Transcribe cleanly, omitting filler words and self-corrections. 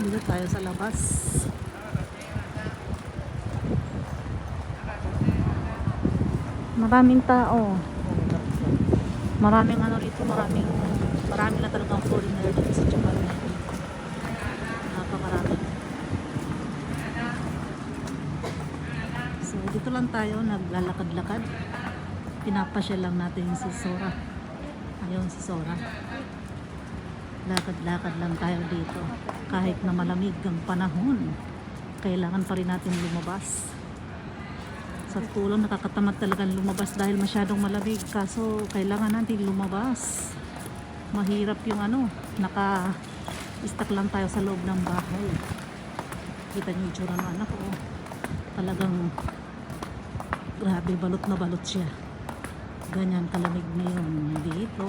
Dito tayo sa labas. Maraming tao. Maraming ano rito, marami na talagang foreigner dito sa Japan. Napakarami. So dito lang tayo naglalakad-lakad. Pinapasya lang natin si Sora. Ayun si Sora. Lakad-lakad lang tayo dito. Kahit na malamig ang panahon, kailangan pa rin natin lumabas. Sa tulong nakakatamad talagang lumabas dahil masyadong malamig, kaso kailangan natin lumabas. Mahirap yung naka-stuck lang tayo sa loob ng bahay. Kita niyo yung tsura ng anak ko. Talagang grabe, balot na balot siya. Ganyan kalamig ngayon dito.